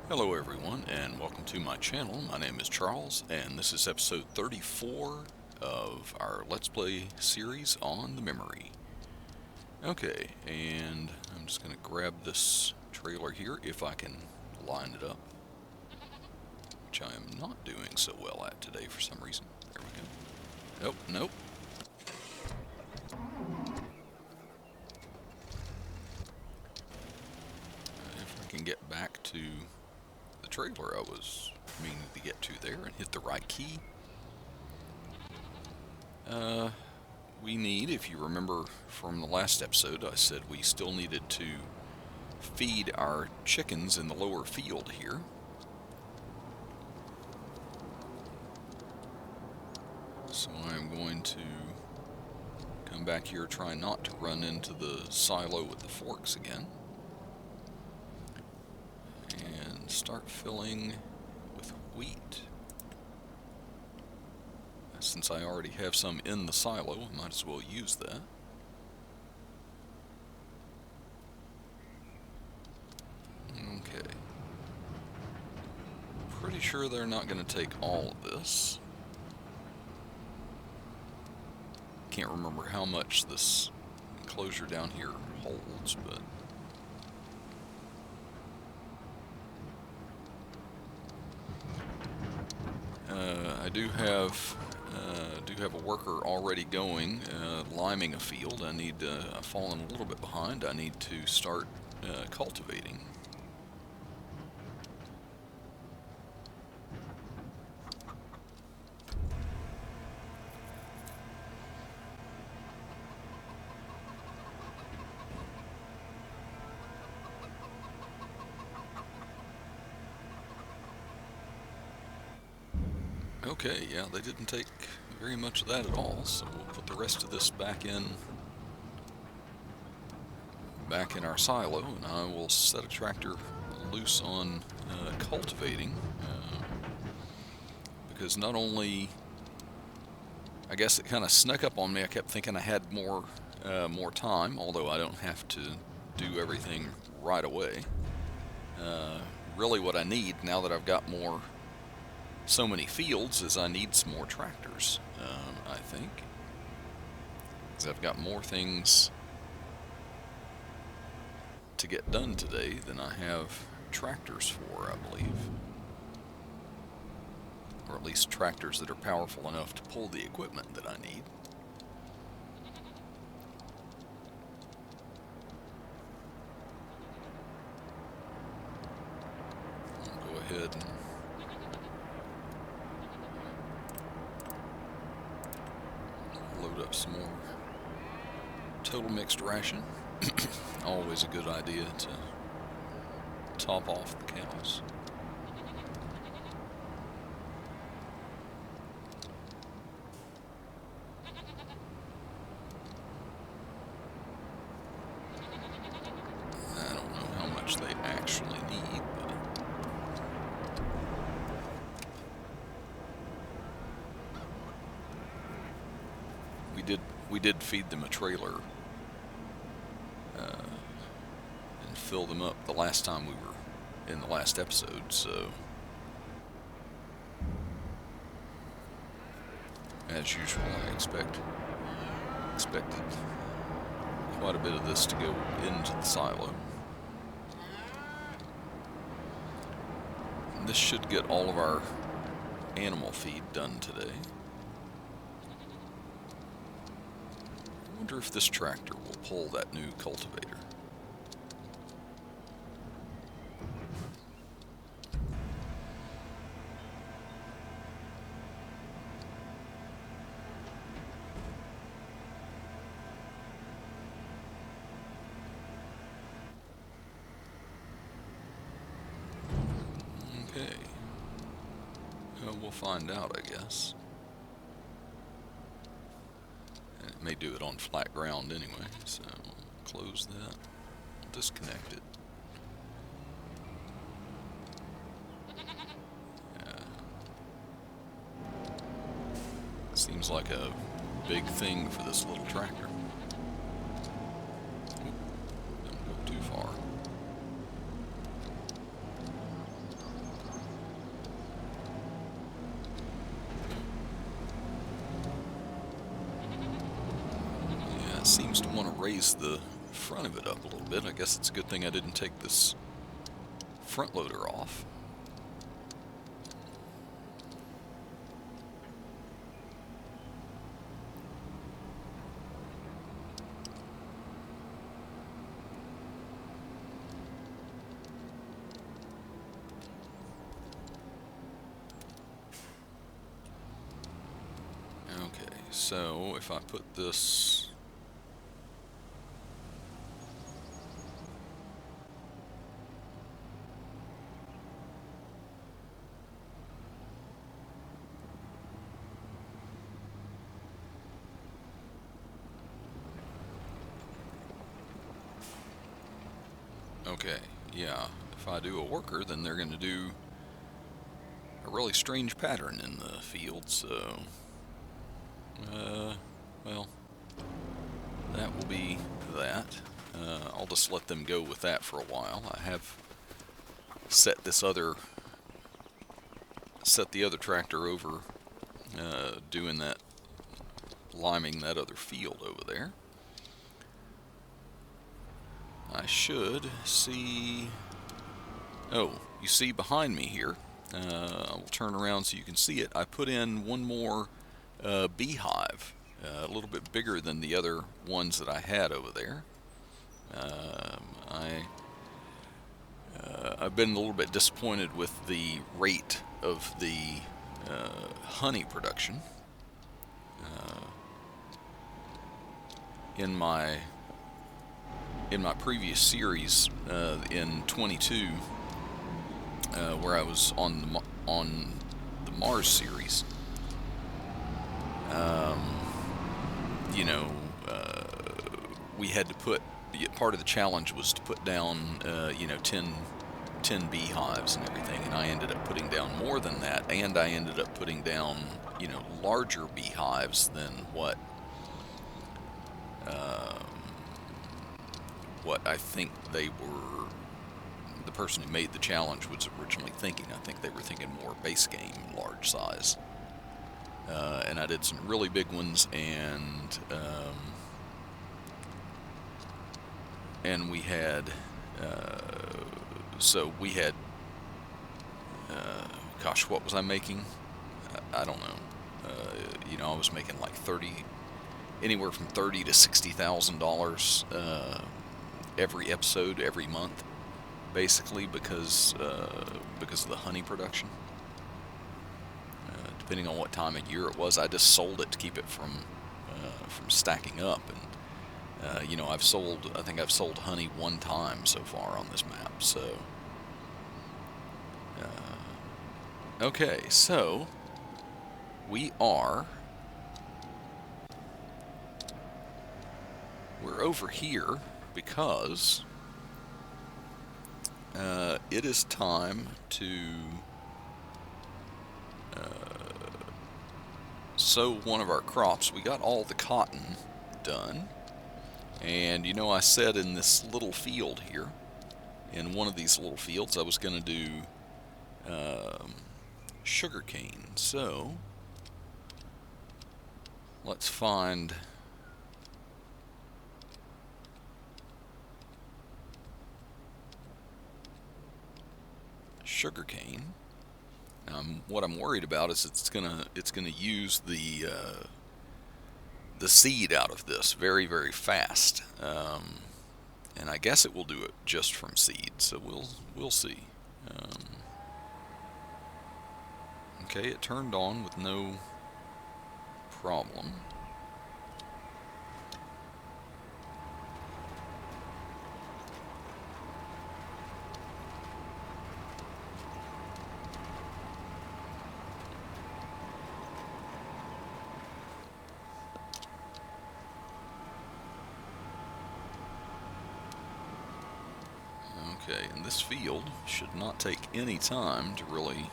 Hello everyone and welcome to my channel. My name is Charles and this is episode 34 of our Let's Play series on the memory. Okay, and I'm just going to grab this trailer here if I can line it up, which I am not doing so well at today for some reason. There we go. Nope, nope. If I can get back to the trailer I was meaning to get to there and hit the right key. We need, if you remember from the last episode, I said we still needed to feed our chickens in the lower field here. So I'm going to come back here, try not to run into the silo with the forks again. And start filling with wheat. Since I already have some in the silo, I might as well use that. Okay. Pretty sure they're not going to take all of this. Can't remember how much this enclosure down here holds, but I do have a worker already going, liming a field. I've fallen a little bit behind. I need to start cultivating. Okay, yeah, they didn't take very much of that at all, so we'll put the rest of this back in our silo, and I will set a tractor loose on cultivating, because not only, I guess it kind of snuck up on me. I kept thinking I had more time, although I don't have to do everything right away. Really what I need, now that I've got so many fields, is I need some more tractors, I think. Because I've got more things to get done today than I have tractors for, I believe. Or at least tractors that are powerful enough to pull the equipment that I need. I'll go ahead and load up some more total mixed ration. Always a good idea to top off the cows. I don't know how much they actually need, but we did feed them a trailer and fill them up the last time we were in the last episode, so as usual I expected quite a bit of this to go into the silo. And this should get all of our animal feed done today. I wonder if this tractor will pull that new cultivator. Okay. We'll find out, I guess. And it may do it on flat ground anyway, so we'll close that, disconnect it. Seems like a big thing for this little tractor. Don't go too far. raise the front of it up a little bit. I guess it's a good thing I didn't take this front loader off. Okay, so if I put this okay, yeah, if I do a worker, then they're going to do a really strange pattern in the field, so well, that will be that. I'll just let them go with that for a while. I have set the other tractor over doing that, liming that other field over there. I should see, oh, you see behind me here, I will turn around so you can see it. I put in one more beehive, a little bit bigger than the other ones that I had over there. I've been a little bit disappointed with the rate of the honey production. In my previous series in 22, where I was on the Mars series, you know, we had to put, part of the challenge was to put down, you know, 10 beehives and everything, and I ended up putting down more than that, and I ended up putting down, you know, larger beehives than what I think they were, the person who made the challenge was originally thinking. I think they were thinking more base game, large size. And I did some really big ones, and we had, so we had, gosh, what was I making? I don't know. You know, I was making like anywhere from $30,000 to $60,000 every episode, every month, basically, because of the honey production. Depending on what time of year it was, I just sold it to keep it from stacking up. And you know, I think I've sold honey one time so far on this map. So okay, so we're over here because it is time to sow one of our crops. We got all the cotton done, and you know, I said in this little field here, in one of these little fields, I was going to do sugarcane. So let's find sugarcane. What I'm worried about is it's gonna use the seed out of this very, very fast, and I guess it will do it just from seed. So we'll see. Okay, it turned on with no problem. Okay, and this field should not take any time to really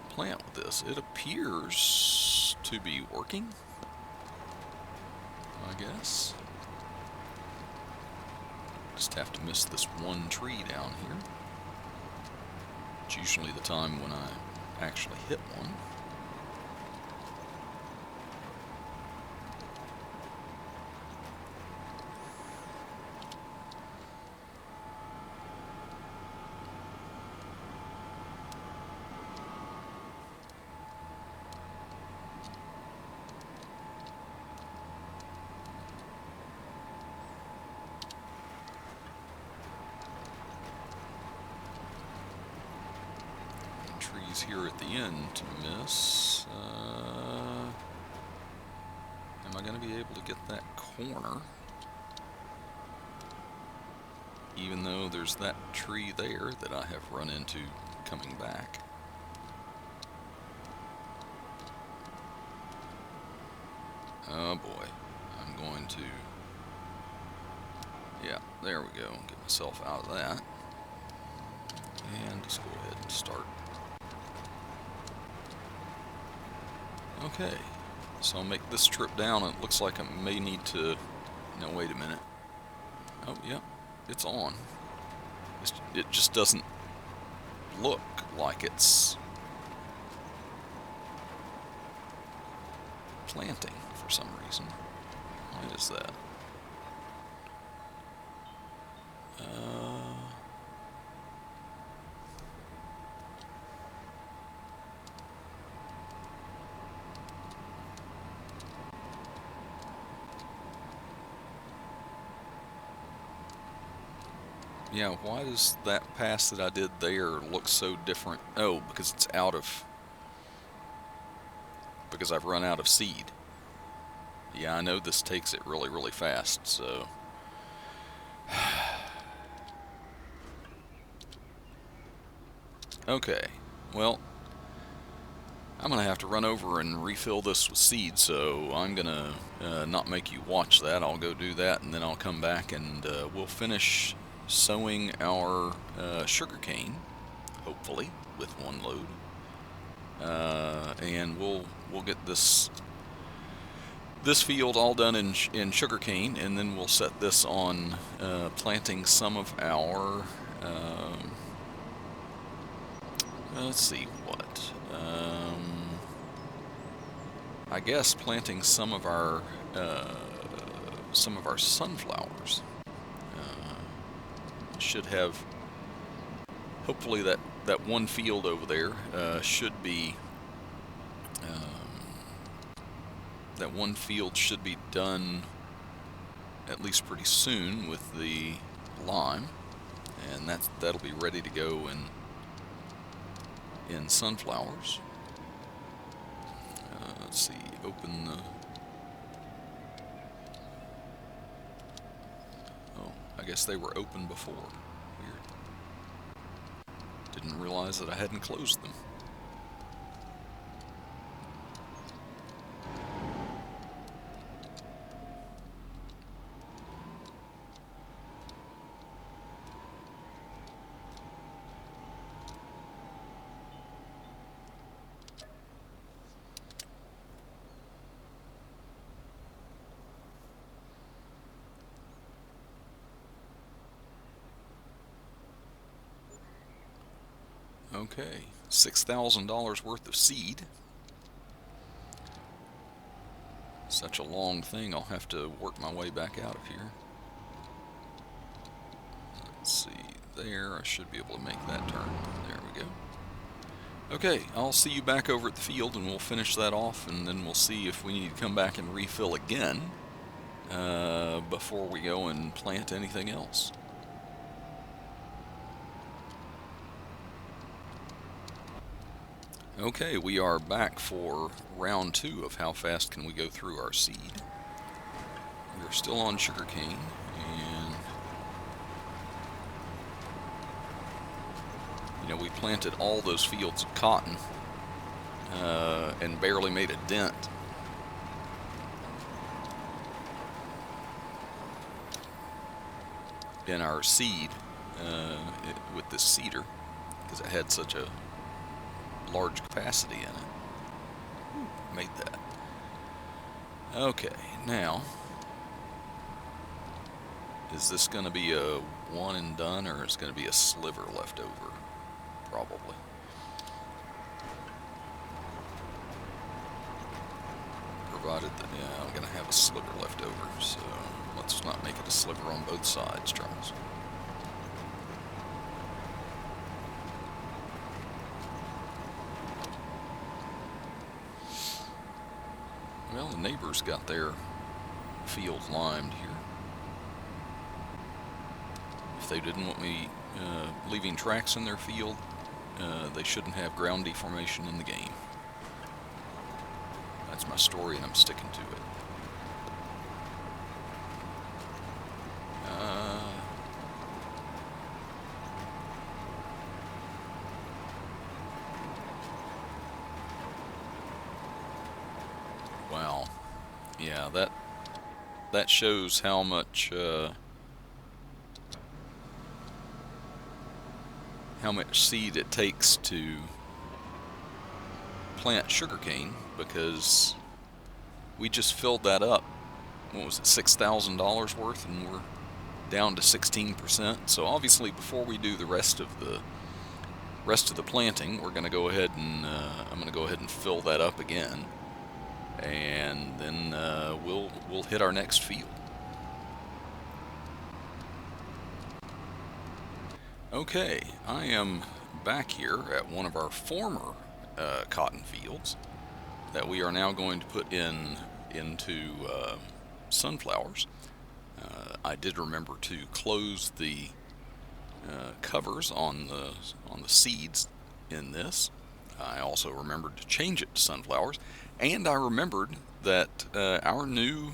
plant with this. It appears to be working, I guess. Just have to miss this one tree down here. It's usually the time when I actually hit one. trees here at the end to miss. Am I going to be able to get that corner? Even though there's that tree there that I have run into coming back. Oh boy, I'm going to, yeah, there we go, get myself out of that. And just go ahead and start. Okay, so I'll make this trip down. It looks like I may need to, no, wait a minute. Oh, yep, it's on. It just doesn't look like it's planting for some reason. Why is that? Yeah, why does that pass that I did there look so different? Oh, because it's out of, because I've run out of seed. Yeah, I know this takes it really, really fast, so. Okay, well, I'm going to have to run over and refill this with seed, so I'm going to not make you watch that. I'll go do that, and then I'll come back and we'll finish sowing our sugarcane, hopefully, with one load. And we'll get this field all done in sugarcane, and then we'll set this on planting some of our let's see what I guess planting some of our sunflowers. Should have, hopefully that one field over there should be that one field should be done at least pretty soon with the lime, and that'll be ready to go in sunflowers. Let's see, open the, oh, I guess they were open before. Weird. Didn't realize that I hadn't closed them. Okay, $6,000 worth of seed. Such a long thing, I'll have to work my way back out of here. Let's see, there, I should be able to make that turn. There we go. Okay, I'll see you back over at the field and we'll finish that off, and then we'll see if we need to come back and refill again before we go and plant anything else. Okay, we are back for round 2 of how fast can we go through our seed. We're still on sugarcane, and you know, we planted all those fields of cotton and barely made a dent. In our seed with this cedar, because it had such a large capacity in it. Made that. Okay, now, is this going to be a one and done, or is it going to be a sliver left over? Probably. Provided that, yeah, I'm going to have a sliver left over, so let's not make it a sliver on both sides, Charles. Well, the neighbors got their field limed here. If they didn't want me leaving tracks in their field, they shouldn't have ground deformation in the game. That's my story, and I'm sticking to it. Wow. Yeah, that shows how much seed it takes to plant sugarcane, because we just filled that up. What was it, $6,000 worth, and we're down to 16%. So obviously, before we do the rest of the planting, we're going to go ahead and I'm going to go ahead and fill that up again, and then we'll hit our next field. Okay, I am back here at one of our former cotton fields that we are now going to put into sunflowers. I did remember to close the covers on the seeds in this. I also remembered to change it to sunflowers, and I remembered that our new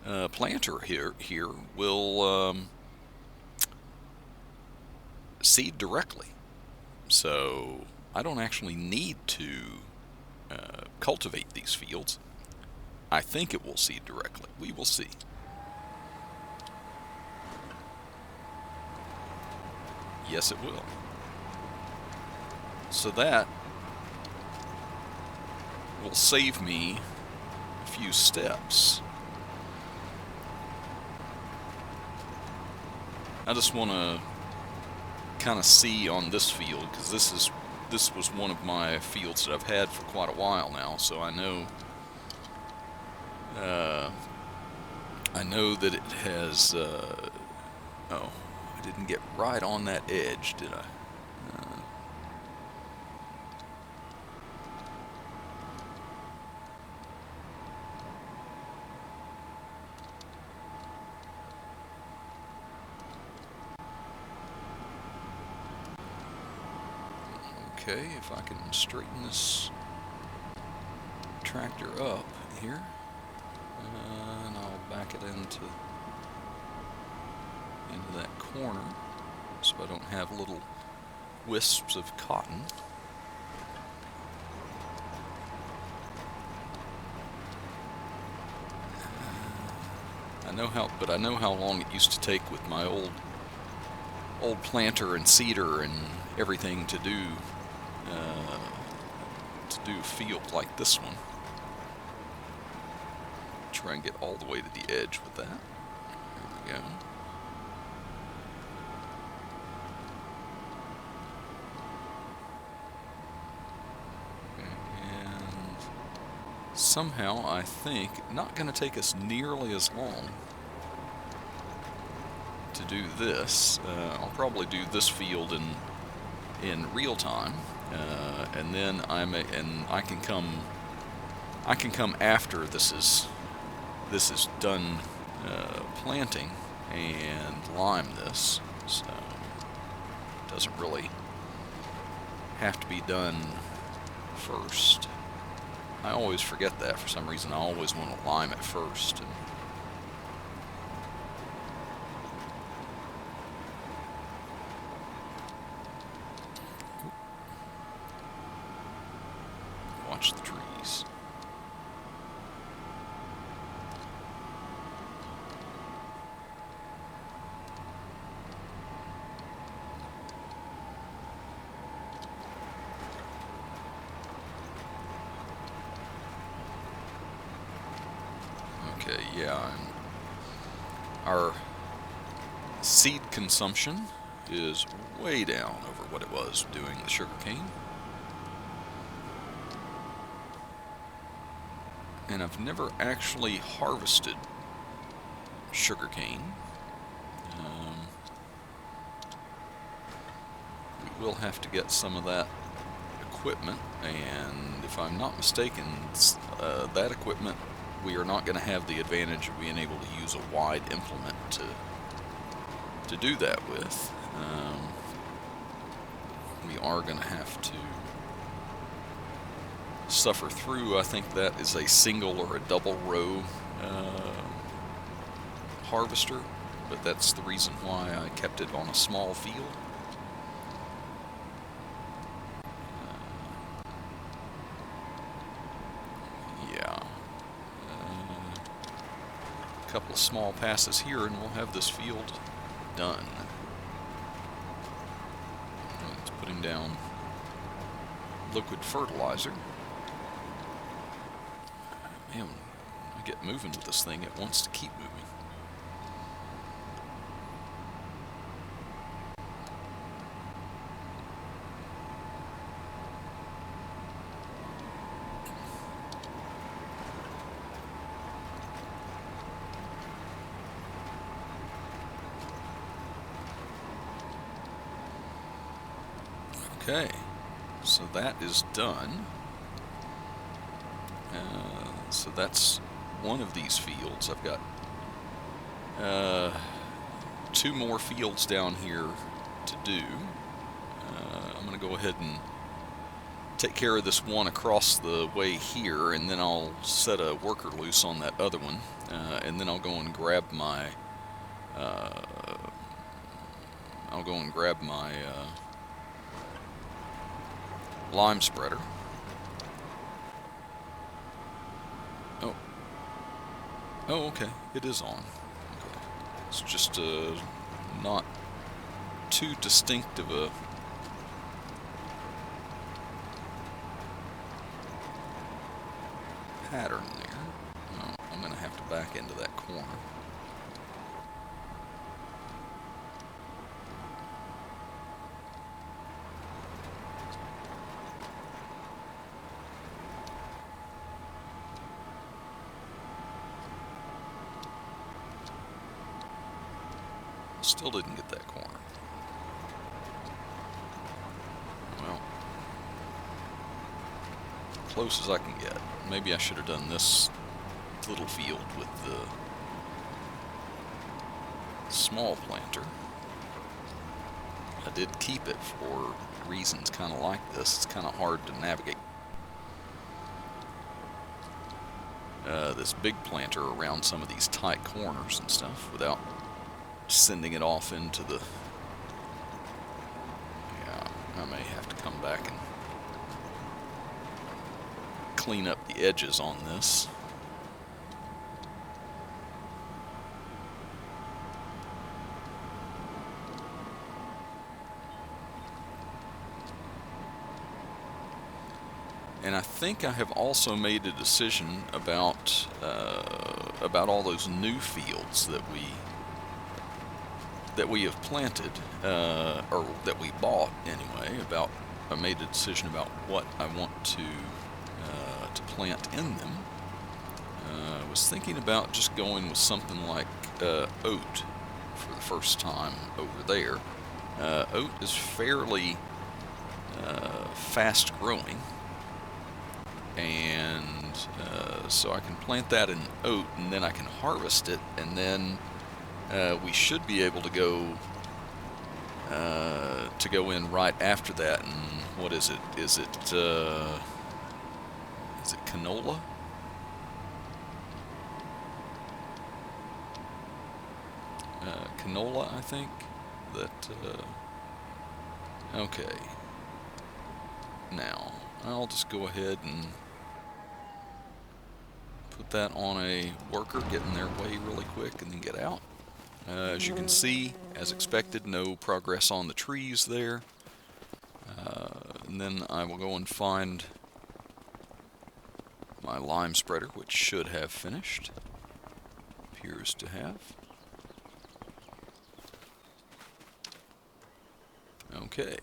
planter here will seed directly, so I don't actually need to cultivate these fields. I think it will seed directly. We will see. Yes, it will. So that will save me a few steps. I just want to kind of see on this field, because this was one of my fields that I've had for quite a while now, so I know that it has oh, I didn't get right on that edge, did I? Okay, if I can straighten this tractor up here, and I'll back it into that corner so I don't have little wisps of cotton. I know how long it used to take with my old planter and seeder and everything to do a field like this one. Try and get all the way to the edge with that. There we go. And somehow, I think, not going to take us nearly as long to do this. I'll probably do this field in real time, and then I can come after this is done planting and lime this, so it doesn't really have to be done first. I always forget that for some reason. I always want to lime it first. Watch the trees. Okay, yeah, our seed consumption is way down over what it was doing the sugarcane. And I've never actually harvested sugarcane. We will have to get some of that equipment, and if I'm not mistaken, that equipment, we are not going to have the advantage of being able to use a wide implement to do that with. we are going to have to suffer through. I think that is a single or a double row harvester, but that's the reason why I kept it on a small field. A couple of small passes here and we'll have this field done. It's putting down liquid fertilizer. Man, when I get moving with this thing, it wants to keep moving. Okay, so that is done. So that's one of these fields. I've got 2 more fields down here to do. I'm going to go ahead and take care of this one across the way here, and then I'll set a worker loose on that other one, and then I'll go and grab my lime spreader. Oh, okay, it is on. Okay. It's just not too distinct of a pattern there. No, I'm going to have to back into that corner. Still didn't get that corner. Well, close as I can get. Maybe I should have done this little field with the small planter. I did keep it for reasons kind of like this. It's kind of hard to navigate this big planter around some of these tight corners and stuff without sending it off into the... Yeah, I may have to come back and clean up the edges on this. And I think I have also made a decision about all those new fields that we have planted, or that we bought anyway. I made a decision about what I want to plant in them. I was thinking about just going with something like oat for the first time over there. Oat is fairly fast growing, and so I can plant that in oat, and then I can harvest it, and then we should be able to go in right after that. And what is it? Is it canola? Canola, I think. Okay. Now I'll just go ahead and put that on a worker, get in their way really quick, and then get out. As you can see, as expected, no progress on the trees there. And then I will go and find my lime spreader, which should have finished. Appears to have. Okay.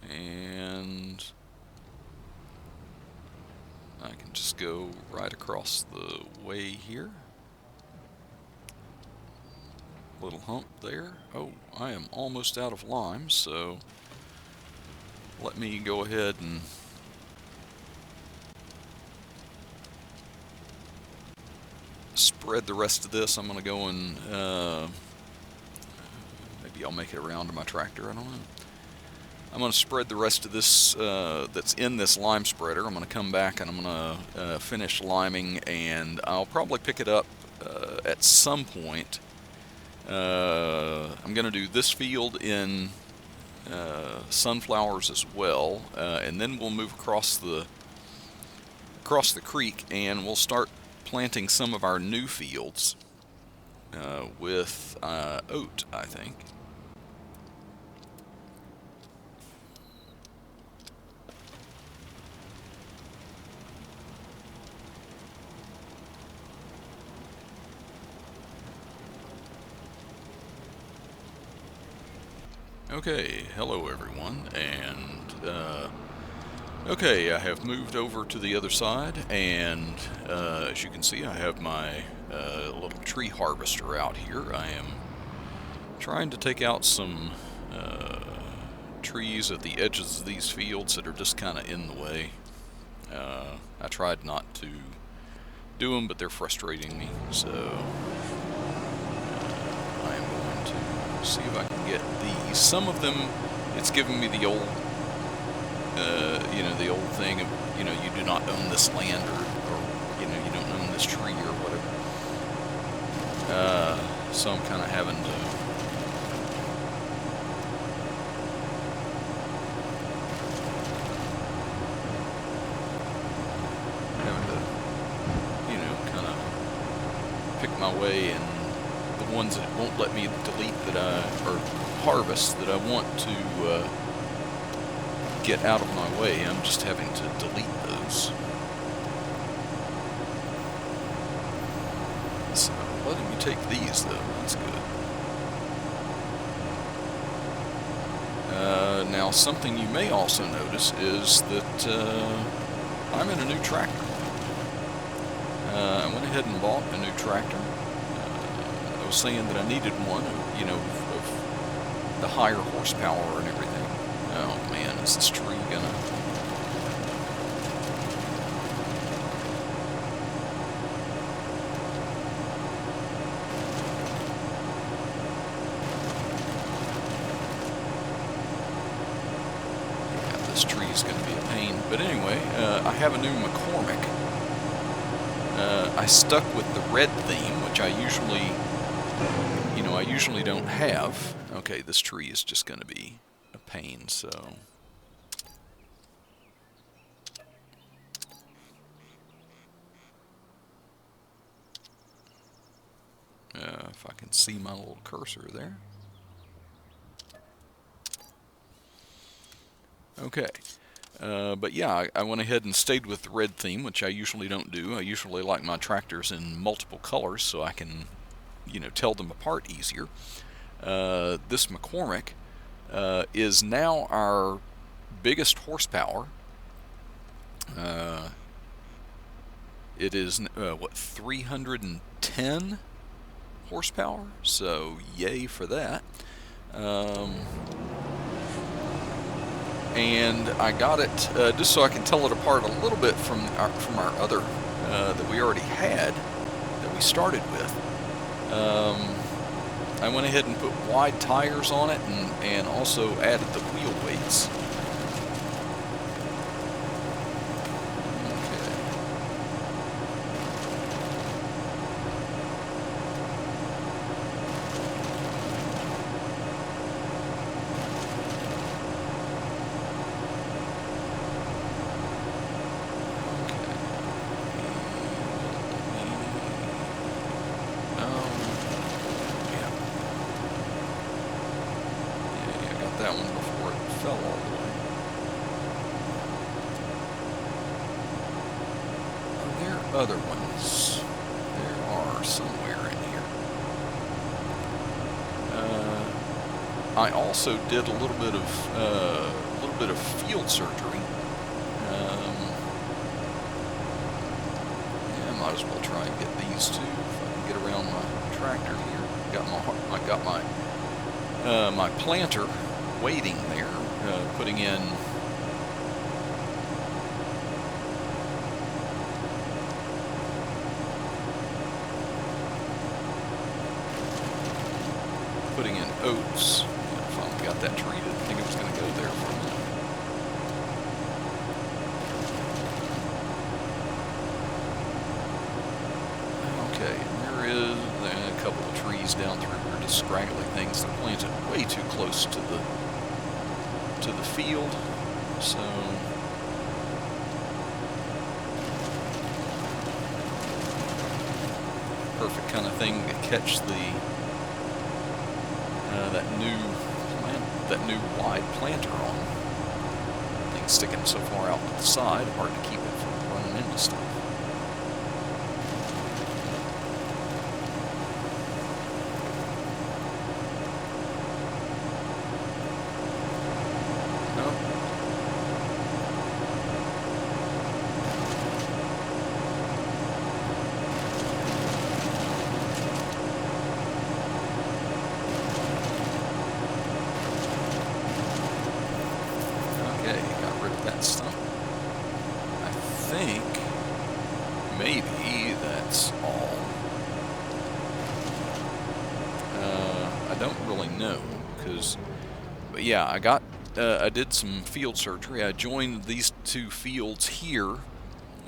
And I can just go right across the way here. Little hump there. Oh, I am almost out of lime, so let me go ahead and spread the rest of this. I'm going to go and maybe I'll make it around to my tractor. I don't know. I'm going to spread the rest of this that's in this lime spreader. I'm going to come back and I'm going to finish liming, and I'll probably pick it up at some point. I'm going to do this field in sunflowers as well, and then we'll move across the creek and we'll start planting some of our new fields with oat, I think. Okay, hello everyone, and okay, I have moved over to the other side, and as you can see, I have my little tree harvester out here. I am trying to take out some trees at the edges of these fields that are just kind of in the way. I tried not to do them, but they're frustrating me, so I am going to see if I can get these. Some of them, it's giving me the old the old thing of, you do not own this land, or you don't own this tree or whatever. So I'm kind of having to kind of pick my way, and the ones that won't let me delete or harvest that I want to get out of my way, I'm just having to delete those. So letting me take these though, that's good. Now something you may also notice is that I'm in a new tractor. I went ahead and bought a new tractor. I was saying that I needed one, of the higher horsepower and everything. Oh man, is this tree gonna... Yeah, this tree is gonna be a pain. But anyway, I have a new McCormick. I stuck with the red theme, which I usually don't have. Okay, this tree is just gonna be a pain, so... if I can see my little cursor there. Okay. But yeah, I went ahead and stayed with the red theme, which I usually don't do. I usually like my tractors in multiple colors so I can, tell them apart easier. This McCormick is now our biggest horsepower. It is, 310 horsepower, so yay for that. And I got it just so I can tell it apart a little bit from our other that we already had, that we started with. I went ahead and put wide tires on it, and also added the wheel weights. That one before it fell all the way. Are there other ones? There are somewhere in here. I also did a little bit of field surgery. Yeah, I might as well try and get these two if I can get around my tractor here. I got my planter waiting there, putting in oats. Finally got that treated. I think it was going to go there for a minute. trees down through here, just scraggly things. They're planted way too close to the field, so perfect kind of thing to catch that new wide planter on. Things sticking so far out to the side, hard to keep it from running into stuff. Stump. I think maybe that's all. I don't really know, but yeah, I did some field surgery. I joined these two fields here.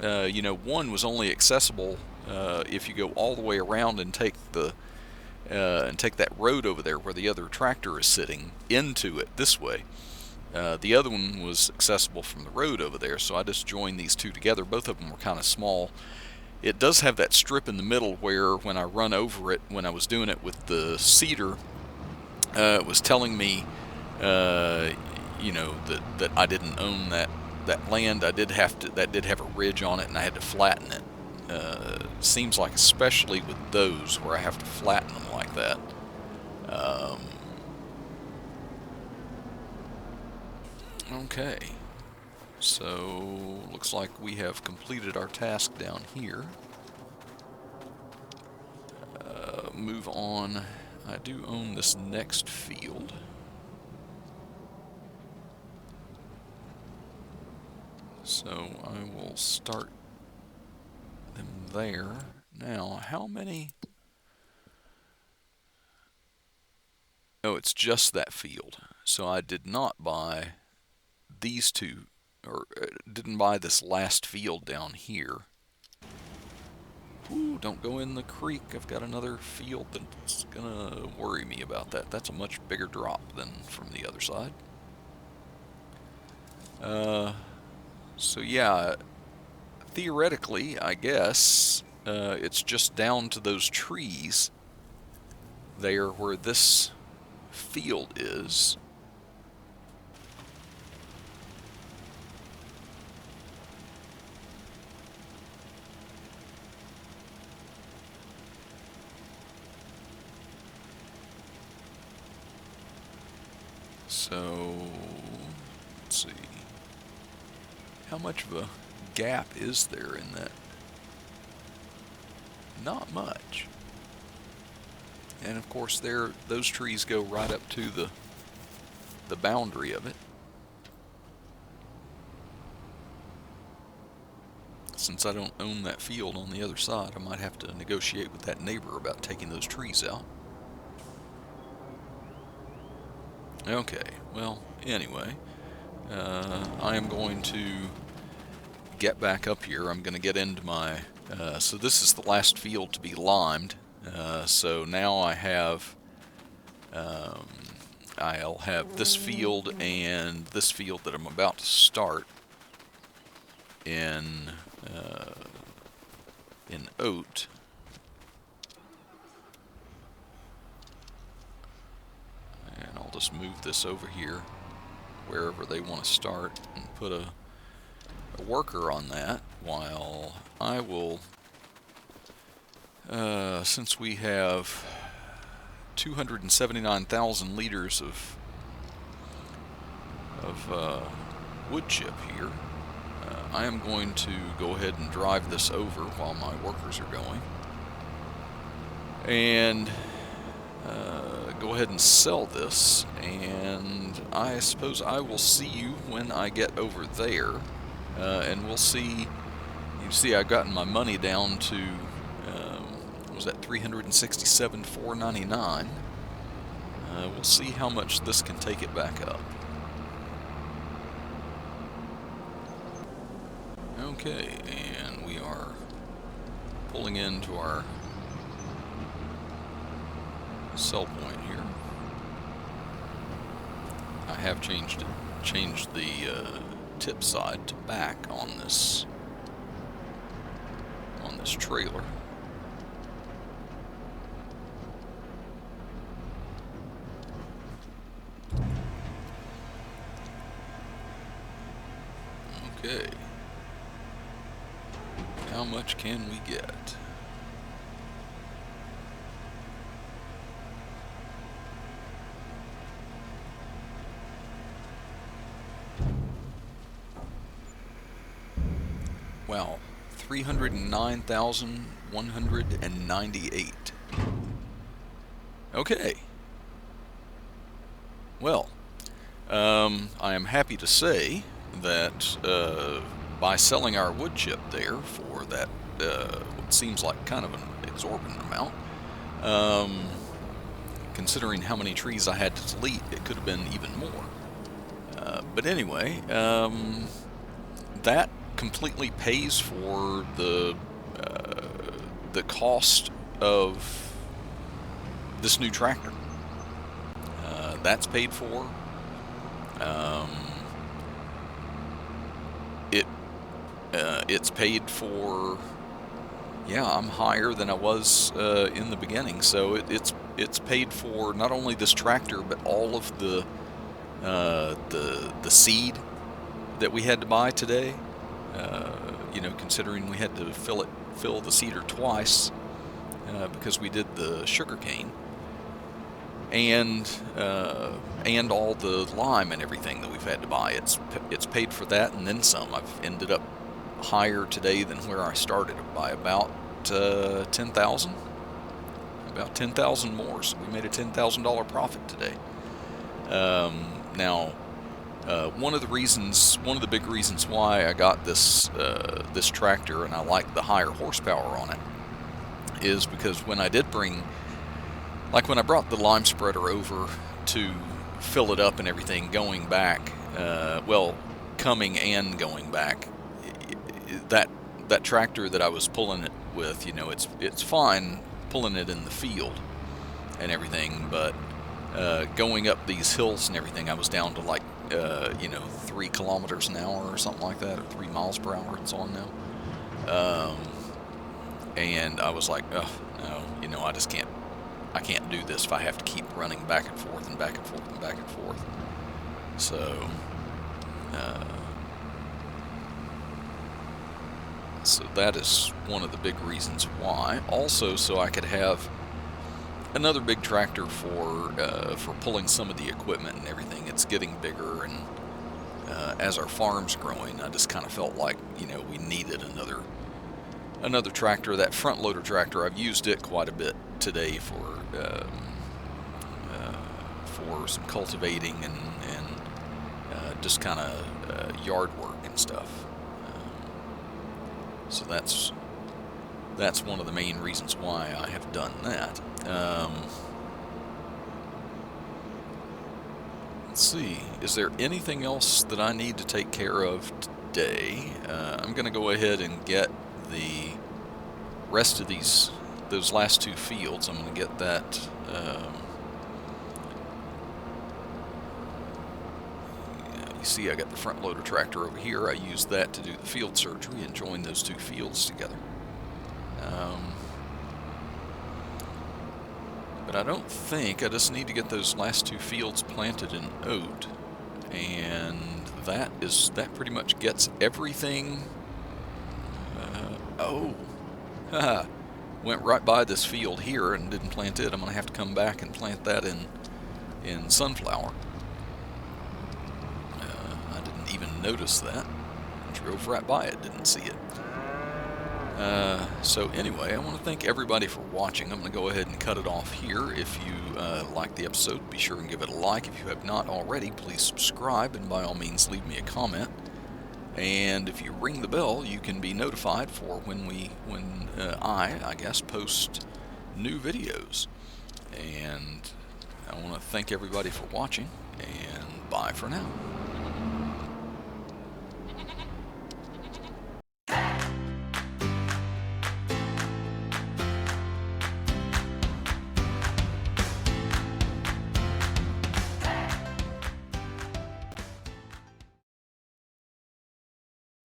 You know, one was only accessible if you go all the way around and take that road over there where the other tractor is sitting into it this way. The other one was accessible from the road over there, so I just joined these two together. Both of them were kind of small. It does have that strip in the middle where when I run over it, when I was doing it with the seeder, it was telling me, you know, that I didn't own that land. That did have a ridge on it, and I had to flatten it. Seems like especially with those where I have to flatten them like that. Okay, so looks like we have completed our task down here. Move on. I do own this next field. So I will start them there. Now, how many? Oh, it's just that field. So I did not buy these two, or didn't buy this last field down here. Ooh, don't go in the creek. I've got another field that's gonna worry me about that. That's a much bigger drop than from the other side. So yeah, theoretically, I guess, it's just down to those trees there where this field is. So, let's see. How much of a gap is there in that? Not much. And of course those trees go right up to the boundary of it. Since I don't own that field on the other side, I might have to negotiate with that neighbor about taking those trees out. Okay, well, anyway, I am going to get back up here. I'm going to get into my, so this is the last field to be limed. So now I have, I'll have this field and this field that I'm about to start in oat. And I'll just move this over here wherever they want to start and put a worker on that, while I will, since we have 279,000 liters of wood chip here, I am going to go ahead and drive this over while my workers are going, and go ahead and sell this, and I suppose I will see you when I get over there, and we'll see. You see, I've gotten my money down to, what was that, $367,499. We'll see how much this can take it back up. Okay, and we are pulling into our sell point here. I have changed the tip side to back on this trailer. Okay. How much can we get? Wow, 309,198. Okay. Well, I am happy to say that by selling our wood chip there for that what seems like kind of an exorbitant amount, considering how many trees I had to delete, it could have been even more. But anyway, that completely pays for the cost of this new tractor. That's paid for. It's paid for. Yeah, I'm higher than I was in the beginning, so it's paid for not only this tractor but all of the seed that we had to buy today. Considering we had to fill the seeder twice because we did the sugarcane and all the lime and everything that we've had to buy. It's paid for that and then some. I've ended up higher today than where I started by about 10,000. About 10,000 more. So we made a $10,000 profit today. Now, one of the big reasons why I got this tractor and I like the higher horsepower on it is because when I brought the lime spreader over to fill it up and everything, going back, coming and going back, that tractor that I was pulling it with, it's fine pulling it in the field and everything, but going up these hills and everything, I was down to like 3 kilometers an hour or something like that, or 3 miles per hour it's on now. And I was like, oh no, I can't do this if I have to keep running back and forth and back and forth and back and forth. So that is one of the big reasons why. Also, so I could have another big tractor for pulling some of the equipment and everything. It's getting bigger, and as our farm's growing, I just kind of felt like we needed another tractor. That front loader tractor, I've used it quite a bit today for some cultivating and just kind of yard work and stuff. So that's one of the main reasons why I have done that. Let's see, is there anything else that I need to take care of today? I'm going to go ahead and get the rest of those last 2 fields. I'm going to get that. You see, I got the front loader tractor over here. I used that to do the field surgery and join those 2 fields together. But I don't think, I just need to get those last 2 fields planted in oat, and that pretty much gets everything. Went right by this field here and didn't plant it. I'm going to have to come back and plant that in sunflower. I didn't even notice that. I drove right by it, didn't see it. So anyway, I want to thank everybody for watching. I'm going to go ahead and cut it off here. If you liked the episode, be sure and give it a like. If you have not already, please subscribe, and by all means leave me a comment. And if you ring the bell, you can be notified for when I guess, post new videos. And I want to thank everybody for watching, and bye for now.